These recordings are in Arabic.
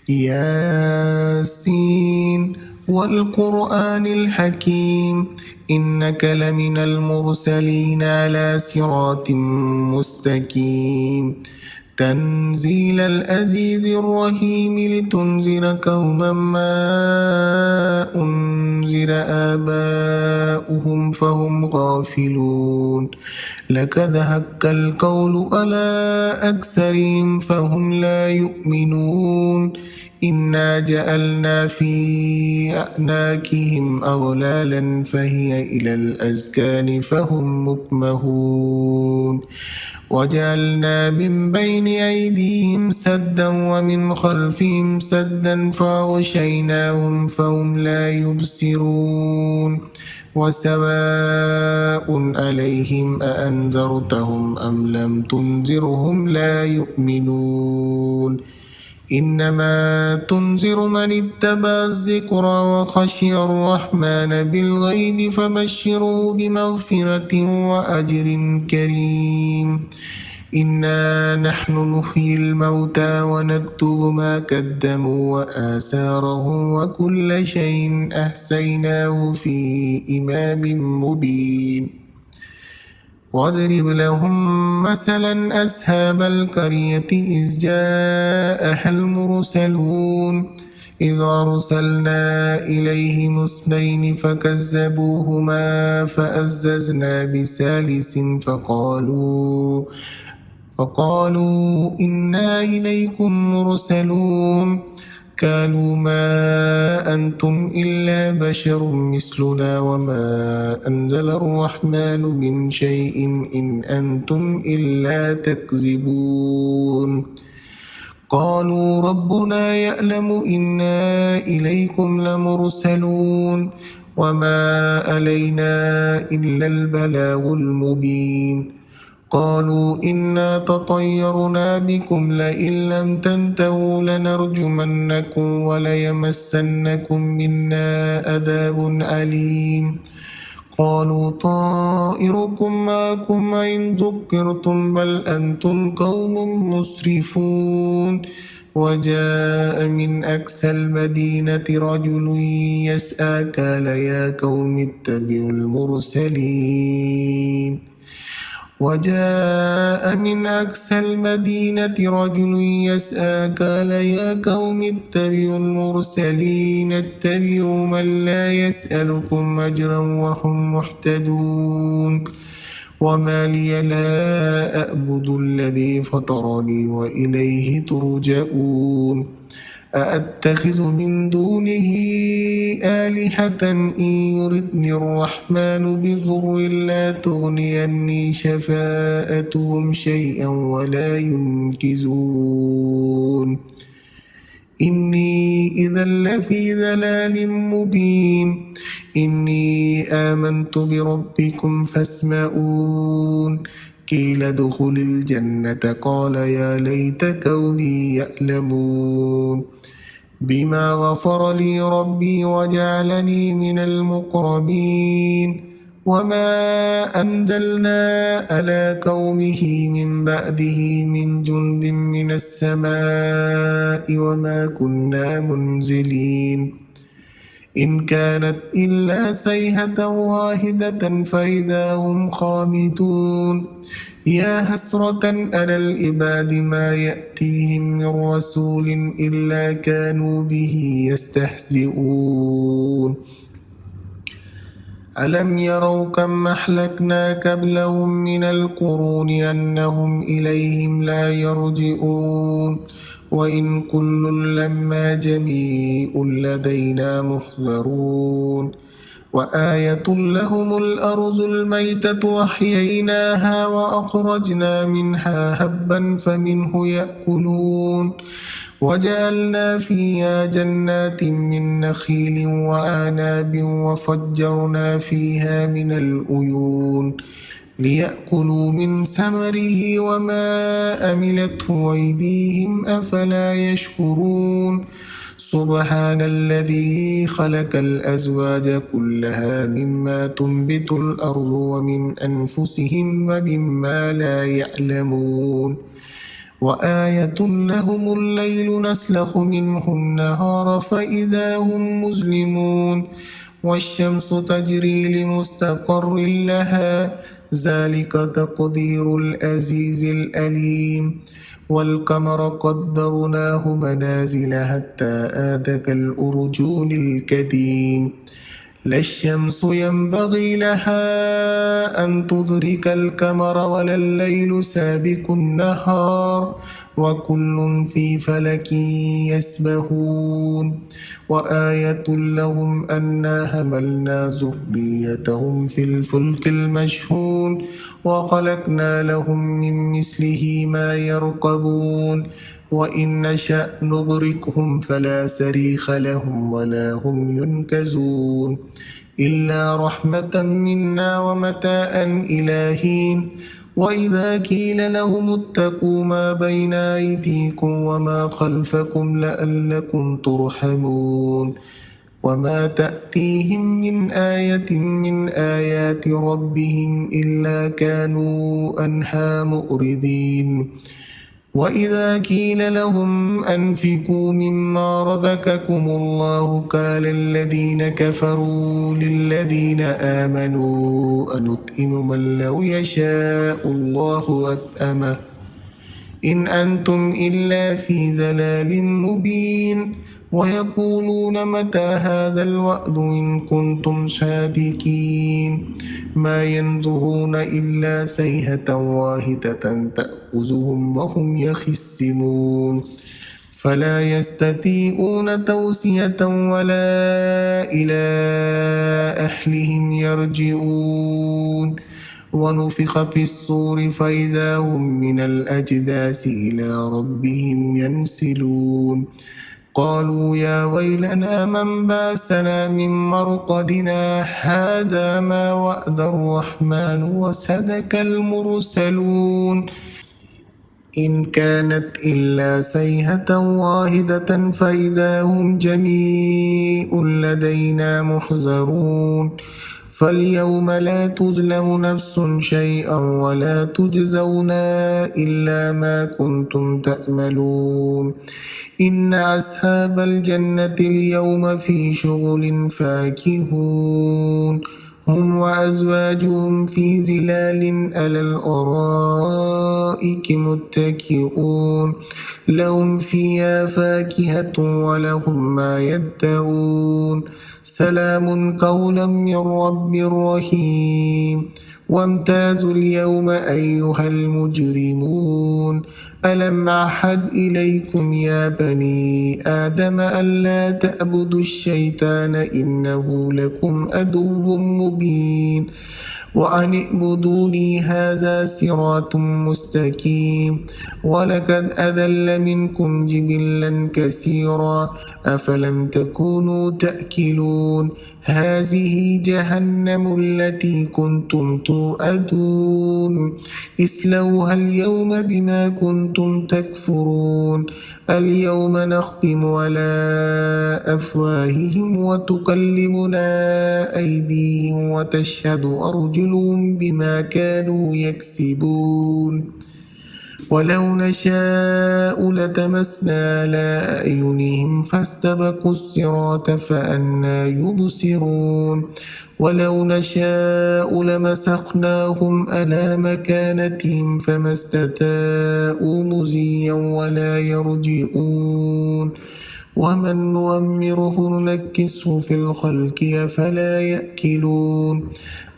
ياسين والقرآن الحكيم إنك لمن المرسلين على صراط مستقيم تنزيل العزيز الرحيم لتنذر قوما ما أنذر آباؤهم فهم غافلون لقد حق القول على أكثرهم فهم لا يؤمنون إنا جعلنا في أعناقهم أغلالا فهي إلى الأذقان فهم مقمحون وجعلنا من بين أيديهم سدا ومن خلفهم سدا فأغشيناهم فهم لا يبصرون وسواء عليهم أأنذرتهم أم لم تنذرهم لا يؤمنون إنما تنذر من اتبع الذكر وخشي الرحمن بالغيب فبشره بمغفرة وأجر كريم إنا نحن نحيي الموتى ونكتب ما قدموا وآثارهم وكل شيء أحصيناه في إمام مبين واضرب لهم مثلا أصحاب القرية إذ جاءها المرسلون إذ أرسلنا إليهم اثنين فكذبوهما فعززنا بثالث فقالوا إنا إليكم مرسلون قالوا ما أنتم إلا بشر مثلنا وما أنزل الرحمن من شيء إن أنتم إلا تكذبون قالوا ربنا يعلم إنا إليكم لمرسلون وما علينا إلا البلاغ المبين قالوا إنا تطيرنا بكم لئن لم تنتهوا لنرجمنكم وليمسنكم منا عذاب أليم قالوا طائركم معكم إن ذكرتم بل أنتم قوم مسرفون وجاء من أقصى المدينة رجل يسعى قال يا قوم اتبعوا المرسلين وجاء من أقصى المدينة رجل يسعى قال يا قوم اتبعوا المرسلين اتبعوا من لا يسألكم أجرا وهم مهتدون وما لي لا أعبد الذي فطرني وإليه ترجعون أأتخذ من دونه آلهة إن يردني الرحمن بضر لا تغني عني شفاءتهم شيئا ولا ينقذون إني إذا لفي ضلال مبين إني آمنت بربكم فاسمعون قيل ادخل الجنة قال يا ليت قومي يعلمون بما غفر لي ربي وجعلني من المقربين وما أنزلنا على قومه من بعده من جند من السماء وما كنا منزلين إن كانت إلا صيحة واحدة فإذا هم خامدون يا حسرة على العباد ما يأتيهم من رسول إلا كانوا به يستهزئون ألم يروا كم أهلكنا قبلهم من القرون أنهم إليهم لا يرجعون وإن كل لما جميع لدينا محضرون وآية لهم الأرض الميتة وأحييناها وأخرجنا منها هبا فمنه يأكلون وجعلنا فيها جنات من نخيل وأعناب وفجرنا فيها من العيون ليأكلوا من ثمره وما أملته أيديهم أفلا يشكرون سبحان الذي خلق الأزواج كلها مما تنبت الأرض ومن أنفسهم ومما لا يعلمون وآية لهم الليل نسلخ منه النهار فإذا هم مظلمون والشمس تجري لمستقر لها ذلك تقدير العزيز الأليم والقمر قدرناه منازل حتى عاد كالأرجون القديم لا الشمس ينبغي لها أن تدرك القمر ولا الليل سابق النهار وكل في فلك يسبحون وآية لهم أنا حملنا ذريتهم في الفلك المشحون وخلقنا لهم من مثله ما يركبون وإن نشأ نغرقهم فلا صريخ لهم ولا هم ينقذون إلا رحمة منا ومتاعا إلى حين وإذا قيل لهم اتقوا ما بين أيديكم وما خلفكم لعلكم ترحمون وما تأتيهم من آية من آيات ربهم إلا كانوا عنها مؤردين وإذا قيل لهم أنفقوا مما رزقكم الله قال الذين كفروا للذين آمنوا أنطعم من لو يشاء الله أطعمه إن أنتم إلا في ضلال مبين ويقولون متى هذا الوعد إن كنتم صادقين ما ينظرون إلا صيحة واحدة تأخذهم وهم يخصمون فلا يستطيعون توصية ولا إلى أهلهم يرجعون ونفخ في الصور فإذا هم من الأجداث إلى ربهم ينسلون قالوا يا ويلنا من باسنا من مرقدنا هذا ما وعد الرحمن وصدق المرسلون إن كانت إلا صيحة واحدة فإذا هم جميع لدينا محضرون فاليوم لا تظلم نفس شيئا ولا تجزون إلا ما كنتم تعملون إن أصحاب الجنة اليوم في شغل فاكهون هم وأزواجهم في ظلال على الأرائك متكئون لهم فيها فاكهة ولهم ما يدعون سلام قولا من رب رحيم وامتازوا اليوم أيها المجرمون ألم أعهد إليكم يا بني آدم ألا تعبدوا الشيطان إنه لكم عدو مبين وأن اعبدوني هذا صراط مستقيم ولقد أذل منكم جبلا كثيرا أفلم تكونوا تأكلون هذه جهنم التي كنتم توعدون اصلوها اليوم بما كنتم تكفرون اليوم نختم على أفواههم وتكلمنا أيديهم وتشهد أرجلهم بما كانوا يكسبون ولو نشاء لتمسنا على أعينهم فاستبقوا الصراط فأنى يبصرون ولو نشاء لمسخناهم على مكانتهم فما استطاعوا مزيا ولا يرجعون ومن نؤمره ننكسه في الخلق أفلا يأكلون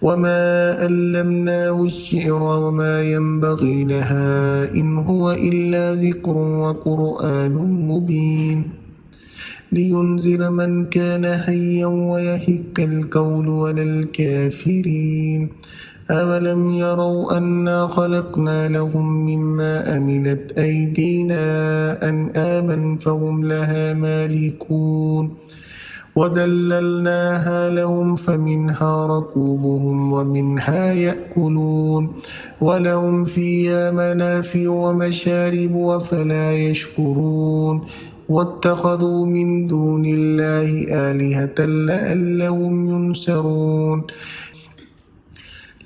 وما علمناه الشعر وما ينبغي لها إن هو إلا ذكر وقرآن مبين لينذر من كان حيا ويحق القول على الكافرين أولم يروا أنا خلقنا لهم مما عملت أيدينا أنعاما فهم لها مالكون وذللناها لهم فمنها ركوبهم ومنها يأكلون ولهم فيها منافع ومشارب وفلا يشكرون واتخذوا من دون الله آلهة لعلهم ينصرون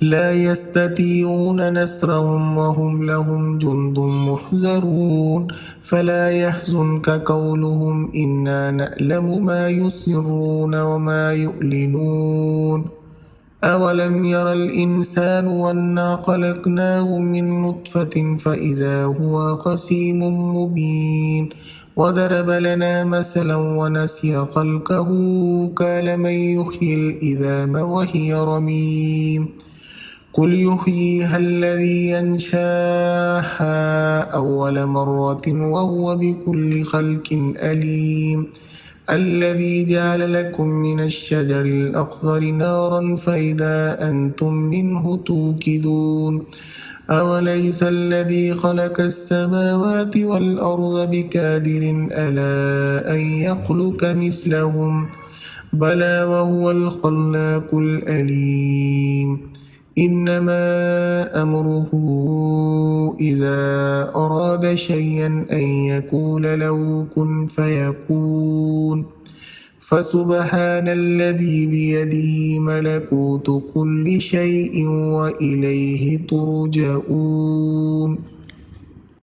لا يستطيعون نصرهم وهم لهم جند محضرون فلا يحزنك قولهم إنا نعلم ما يسرون وما يعلنون أولم ير الإنسان أنا خلقناه من نطفة فإذا هو خصيم مبين وضرب لنا مثلا ونسي خلقه قال من يحيي العظام وهي رميم قل يحييها الذي أنشاها أول مرة وهو بكل خلق أليم الذي جعل لكم من الشجر الأخضر نارا فإذا أنتم منه توقدون أوليس الذي خلق السماوات والأرض بقادر ألا أن يخلق مثلهم بلى وهو الخلاق الأليم إنما أمره إذا أراد شيئا أن يقول له كن فيكون فسبحان الذي بيده ملكوت كل شيء وإليه ترجعون.